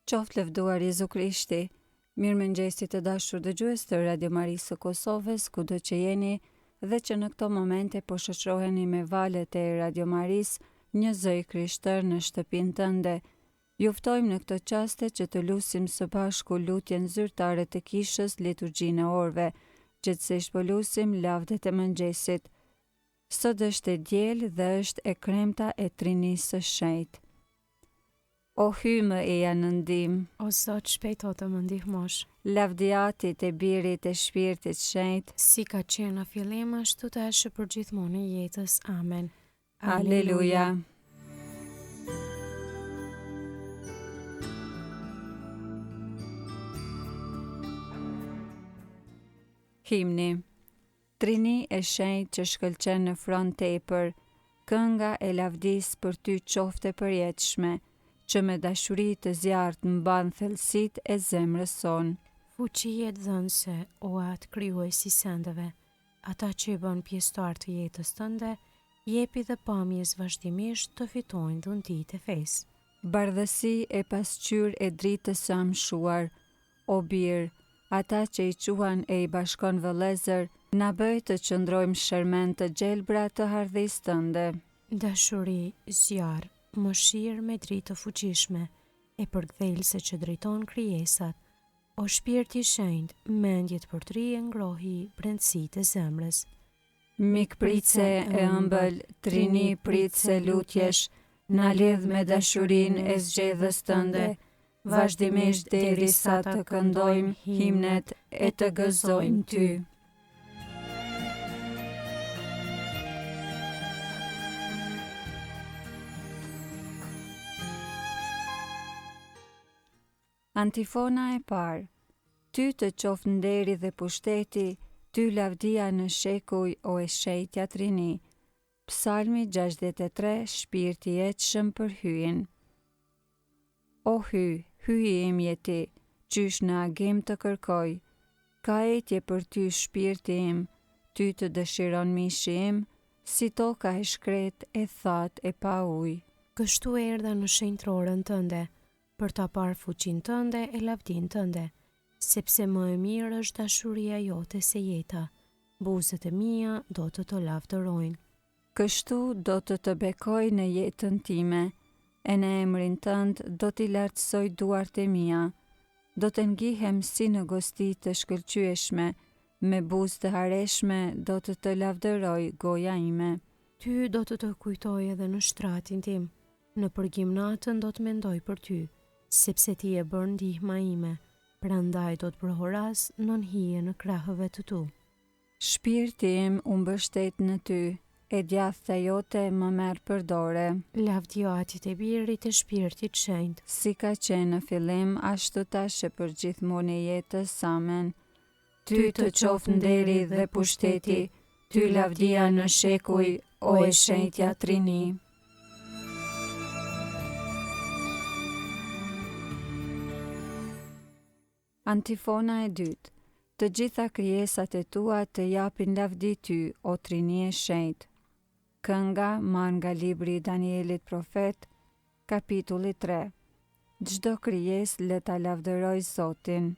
Qoftë lëvduar Jezu Krishti. Mirëmëngjesi të dashur dëgjues të Radio Marisë së Kosovës, kudo që jeni dhe që në këto momente po shoqëroheni me valët e Radio Marisë, një zëj krishtër në shtëpinë tënde. Ju ftojmë në këtë çaste që të lutim së bashku lutjen zyrtare të kishës liturgjinë e orëve, gjithsesi po lutim lavdet e mëngjesit. Sot është e diel dhe është e kremta e Trinisë së Shenjtë. O hymë e janë ndim, O Zot, shpejto të më ndihmosh. lavdiatit e Birit e Shpirtit Shenjtë, Si ka qenë në fillim, ashtu të është për gjithmonë e jetës. Amen. Aleluja. Himni. Trini e shenjtë që shkëlqen në front tepër, kënga e lavdis për ty qofte përjetshme, që me dashuri të zjarrt mban thellësitë e zemrës son. Fuqie dhënëse, o atë krijuesi i sendeve, ata që i bën pjesëtar të jetës tënde, jepi dhe pamjes vazhdimisht të fitojnë dhuntitë e fesë. Bardhësi e pasqyrë e dritës së amshuar, o birë, ata që i quan e i bashkon vëllezër, na bëj të qëndrojmë shërmen të gjelbra të hardhisë tënde. Dashuri, zjarr, mëshirë me dritë të fuqishme, e përkthelse që drejton krijesat, o shpirti i shenjtë, mendjet për tri e ngrohi brendësitë e zemrës. Mikpritse e ëmbël, Trini pritse lutjesh, na lidh me dashurinë e zgjedhës tënde, vazhdimisht derisa të këndojmë himnet e të gëzojmë ty. Antifona e parë. Ty të qoftë nderi dhe pushteti, ty lavdia në shekuj o e shenjtja Trini. Psalmi 63, shpirti i etshëm për hyin. O hyj im jeti, qysh në agim të kërkoj. Ka etje për ty shpirti im, ty të dëshiron mishi im, si toka e shkret e that e pa ujë. Kështu erdha në shenjtrorën tënde, për ta parë fuqinë tënde e lavdinë tënde, sepse më e mirë është dashuria jote se jeta. Buzët e mia do të lavdërojnë. Kështu do të bekoj në jetën time, e në emrin tënd do t'i lartësoj duart e mia. Do të ngihem si në gosti të shkëlqyeshme, me buzë të hareshme do të lavdëroj goja ime. Ty do të kujtoj edhe në shtratin tim, në përgjimnatën do të mendoj për ty, sepse ti e bën ndihma ime, prandaj do të prohoras nën hije në krahëve të tu. Shpirti im u mbështet në ty, e djathta jote më merr për dore. Lavdiatit e Birit e Shpirtit Shenjtë, Si ka qenë në fillim, ashtu tash e për gjithmonë e jetës. Amen. Ty të qoftë nderi dhe pushteti, ty lavdia në shekuj, o e shenjtja Trini. Antifona e dytë. Të gjitha krijesat e tua të japin lavdi ty, o Trini e shenjtë. Kënga marrë nga libri i Danielit profet, kapitulli 3. Çdo krijesë le ta lavdëroj Zotin.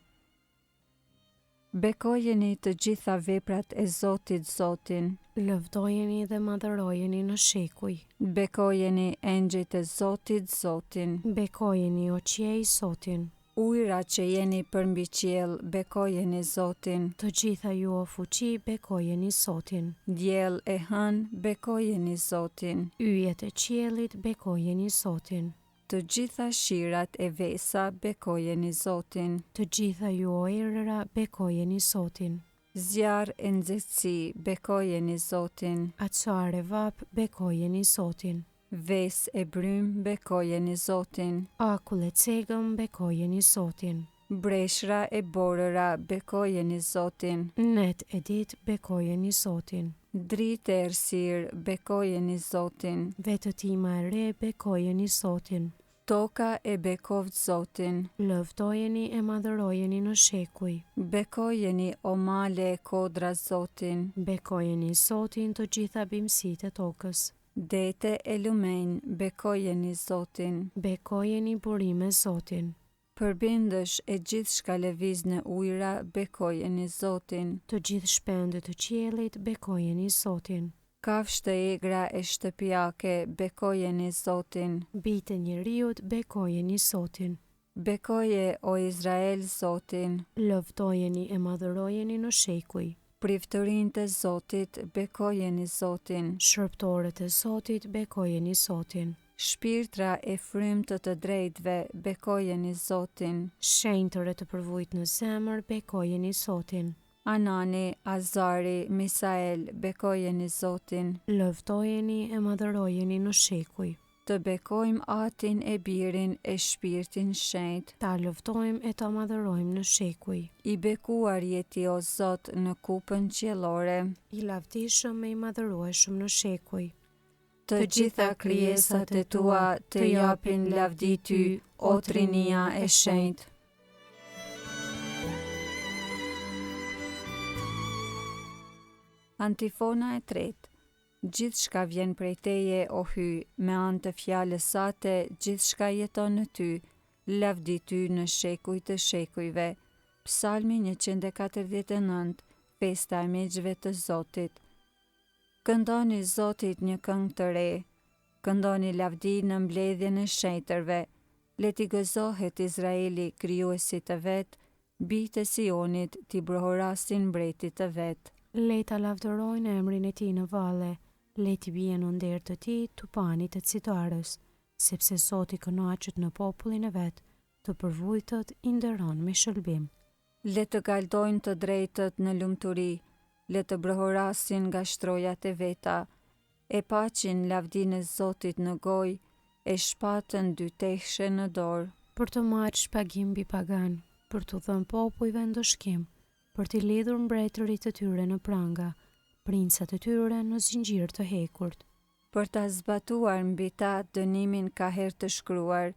Bekojeni të gjitha veprat e Zotit Zotin. lëvdojeni dhe madhërojeni në shekuj. Bekojeni engjëjt e Zotit Zotin. Bekojeni o qiej Zotin. Ujra që jeni përmbi qiell, bekojeni Zotin. Të gjitha ju o fuqi, bekojeni Zotin. Diell e hën, bekojeni Zotin. Yjet e qiellit, bekojeni Zotin. Të gjitha shirat e vesa, bekojeni Zotin. Të gjitha ju o erëra, bekojeni Zotin. Zjarr e nxehtësi, bekojeni Zotin. Açar e vap, bekojeni Zotin. Ves e brym, bekojeni Zotin. Akull e cegëm, bekojeni Zotin. Breshra e borëra, bekojeni Zotin. Net e dit, bekojeni Zotin. Dritë e errësirë, bekojeni Zotin. Vetëtima e re, bekojeni Zotin. Toka e bekovë Zotin. Lëvdojeni e madhërojeni në shekuj. Bekojeni o male e kodra Zotin. Bekojeni Zotin të gjitha bimësitë e tokës. Dete e lumenj, bekojeni Zotin. Bekojeni burime Zotin. përbindësh e gjithçka lëviz në ujëra, bekojeni Zotin. Të gjithë shpendët të qiellit, bekojeni Zotin. Kafshë të egra e shtëpiake, bekojeni Zotin. Bijtë e njeriut, bekojeni Zotin. Bekoje o Izrael Zotin. Lëvdojeni e madhërojeni në shekuj. Priftërinë të Zotit, bekojeni Zotin. Shërptorët e Zotit, bekojeni Zotin. Shpirtra e frymtë të drejtëve, bekojeni Zotin. Shenjtër e të përvujt në zemër, bekojeni Zotin. Anani, Azari, Misael, bekojeni Zotin. Lëvdojeni e madhërojeni në shekuj. Të bekojmë Atin e Birin e Shpirtin Shenjtë. Ta lëvdojmë e ta madhërojmë në shekuj. I bekuar jeti o Zot në kupën qiellore. I lavdishëm e i madhërueshëm në shekuj. Të gjitha krijesat e tua të japin lavdi ty, o Trinia e Shenjtë. Antifona e tretë. Gjithçka vjen prej teje, o Hy, me anë të fjalës sate, gjithçka jeton në ty, lavdi ty në shekuj të shekujve. Psalmi 149, festa e miqve të Zotit. Këndoni Zotit një këngë të re, këndoni lavdi në mbledhjen e shenjtërve, le t'i gëzohet Izraeli krijuesi të vet, bijtë e Sionit t'i brohorasin mbretit të vet. Le ta lavdërojnë emrin e tij në valle, le t'i bien nder të tij tupanit të citarës, sepse Zoti kënaqet në popullin e vet, të përvujtët i nderon me shëlbim. Le të galdojnë të drejtët në lumturi, le të brohorasin nga shtrojat e veta, e paqin lavdinë e Zotit në gojë, e shpatën dy tehshe në dorë. Për të marrë shpagim mbi pagan, për t'u dhënë popujve ndoshkim, për t'i lidhur mbretërit të tyre në pranga, princat e tyre në zinxhir të hekurt. Për ta zbatuar mbi ta dënimin ka herë të shkruar,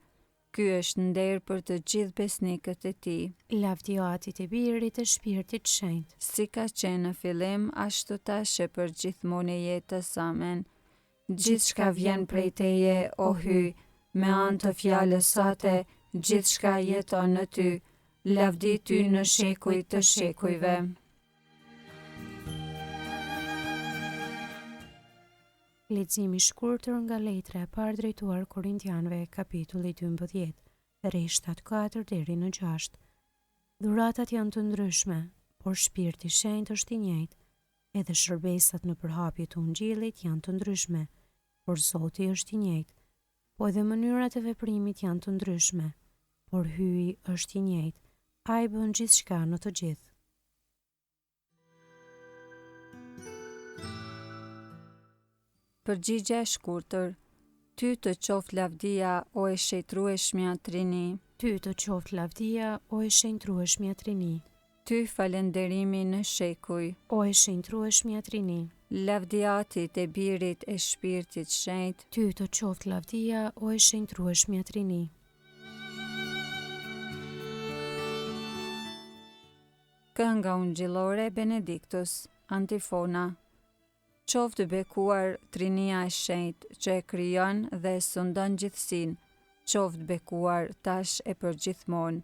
ky është nder për të gjithë besnikët e tij. Lavdi Atit e Birit e Shpirtit Shenjtë. Si ka qenë në fillim, ashtu tash e për gjithmonë e jetës. Amen. Gjithçka vjen prej teje, o Hy, me anë të fjalës sate, gjithçka jeton në ty, lavdi ty në shekuj të shekujve. Leximi i shkurtër nga letra e parë drejtuar Korintianëve, kapitulli 12, rreshtat 4 deri në 6. Dhuratat janë të ndryshme, por Shpirti i Shenjtë është i njëjtë. Edhe shërbesat në përhapje të Ungjillit janë të ndryshme, por Zoti është i njëjtë. Po edhe mënyrat e veprimit janë të ndryshme, por Hyi është i njëjtë. Ai bën gjithçka në të gjithë. Përgjigje e shkurtër. Ty të qoftë lavdia, o e shenjtrueshmja Trini. Ty të qoftë lavdia, o e shenjtrueshmja Trini. Ty falënderimi në shekuj, o e shenjtrueshmja Trini. Lavdia Atit e Birit e Shpirtit Shenjtë. Ty të qoftë lavdia, o e shenjtrueshmja Trini. Kënga ungjillore Benediktus, antifona. Qoftë bekuar Trinia e Shenjtë që e krijon dhe e sundon gjithësinë, qoftë bekuar tash e përgjithmonë.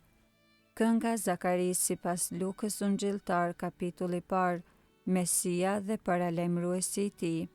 Kënga Zakaris sipas Lukës ungjilltar, kapitulli parë, Mesia dhe paralajmëruesi i tij.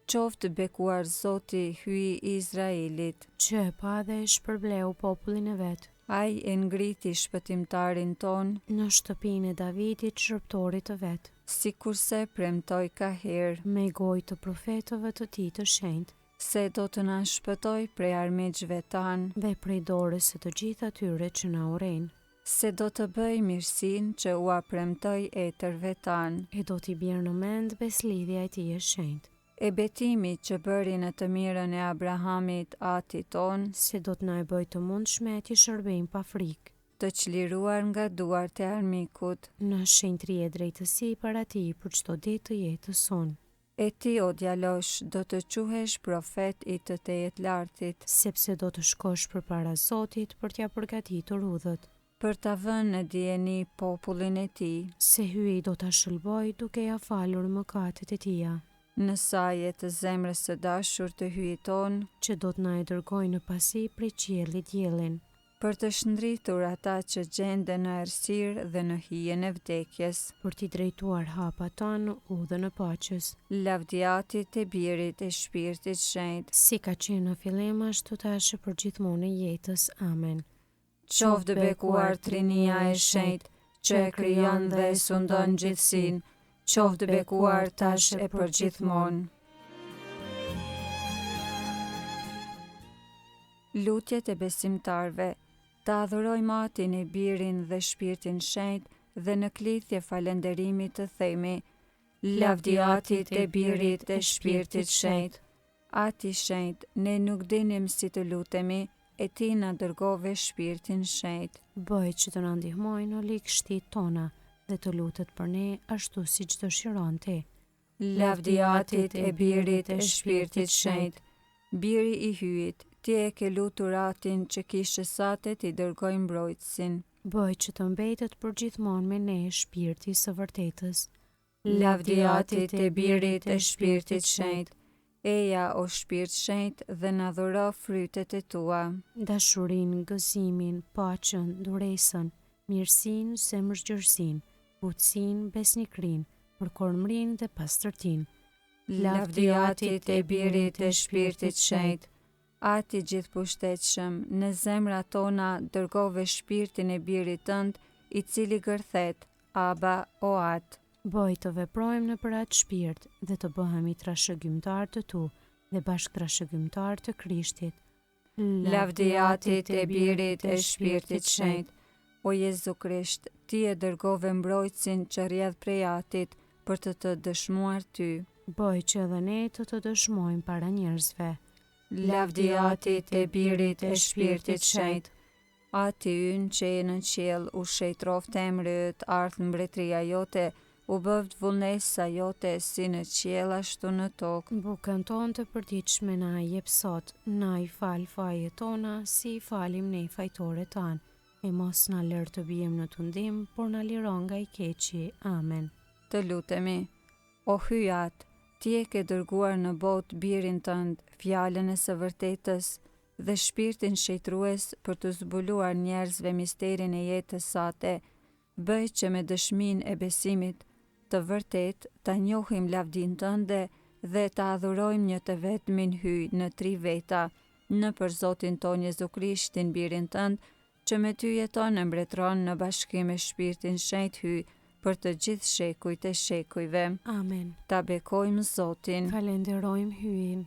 Qoftë bekuar Zoti, Hyi i Izraelit, që e pa dhe e shpërbleu popullin e vet. Ai e ngriti shpëtimtarin ton në shtëpinë e Davidit, shërptorit të vet, sikurse premtoi ka herë me gojë të profetëve të tij të shenjtë, se do të na shpëtoj prej armiqve tan dhe prej dorës së të gjithë atyre që na urrejnë, se do të bëj mirësinë që ua premtoi etërve tan, e do t'i bjerë në mend beslidhja e tij e shenjtë, e betimit që bëri në të mirën e Abrahamit, atit ton, se do të na e bëj të mundshme t'i shërbejmë pa frikë, të çliruar nga duart e armikut, në shenjtëri e drejtësi para tij për çdo ditë të jetës sonë. E ti, o djalosh, do të quhesh profet i të Tejet Lartit, sepse do të shkosh përpara Zotit për t'ia përgatitur rrugët, për ta vënë në dijeni popullin e tij, se Hyi do ta shëlboj duke ja falur mëkatet e tija, në saje të zemrës së dashur të Hyit ton, që do të na e dërgojë në pasi prej qiellit diellin, për të shndritur ata që gjenden në errësirë dhe në hijen e vdekjes, për t'i drejtuar hapat tanë udhën e paqes. lavdiatit e Birit e Shpirtit Shenjtë, Si ka qenë në fillim ashtu tash për gjithmonë e jetës. Amen. qoftë bekuar Trinia e Shenjtë, që e krijon dhe e sundon gjithësinë, qoftë bekuar tash e për gjithmonë. Lutjet e besimtarve. Ta adhurojmë Atin e Birin dhe Shpirtin Shenjtë dhe në klithje falënderimit të themi: Lavdi Atit e Birit e Shpirtit Shenjtë. Ati Shenjtë, ne nuk dinim si të lutemi, e Ti na dërgove Shpirtin Shenjtë. Bëj që të na ndihmojë në ligështit tona dhe të lutet për ne ashtu siç dëshiron Ti. Lavdi Atit e Birit e Shpirtit Shenjtë. Biri i hyjit, Ti e ke lutur Atin që kishte sate Ti dërgoj mbrojtësin. Bëj që të mbetet për gjithmonë me ne shpirti së vërtetës. Lavdi Atit e Birit e Shpirtit Shenjtë. Eja o Shpirt Shenjtë dhe na dhuro frytet e Tua. Dashurinë, gëzimin, paqen, duresën, mirësinë, zemërzgjërsinë, butësinë, besnikrinë, përkormërinë dhe pastërtinë. Lavdi Atit e Birit e Shpirtit Shenjtë. Ati gjithpushtetsëm, në zemrat tona dërgove Shpirtin e Birit Tënd, i cili gërthet, Aba o Atë. Bëj të veprojmë në për atë shpirt dhe të bëhemi trashëgimtar të Tu dhe bashkë trashëgimtar të Krishtit. Lavdi Atit e Birit e Shpirtit Shenjtë. O Jezu Krisht, Ti e dërgove mbrojtësin që rrjedh prej Atit për të dëshmuar Ty. Bëj që edhe ne të dëshmojmë para njerëzve. Lavdi Atit e Birit e Shpirtit Shenjtë. Ati ynë që e në qiell, u shejtroft emri yt, ardh mbretëria jote, u bëvd vullnesa jote si në qiell ashtu në tokë. Bukën tonë të përditshme na i jep sot, na i fal fajet tona si i falim ne fajtorët tanë, e mos na lër të bijmë në tundim, por na liron nga i keqi. Amen. Të lutemi. O hyjat, Ti e ke dërguar në botë Birin Tënd, fjalën e së vërtetës dhe Shpirtin shejtrues për të zbuluar njerëzve misterin e jetës sate. Bëj që me dëshminë e besimit të vërtet ta njohim lavdin Tënde dhe ta adhurojmë një të vetmin hyj në tri veta, në për Zotin ton Jezu Krishtin, Birin Tënd, që me Ty jeton e mbretëron në bashkim me Shpirtin Shenjtë hyj për të gjithë shekujt e shekujve. Amen. Ta bekojmë Zotin. Falenderojmë hyjin.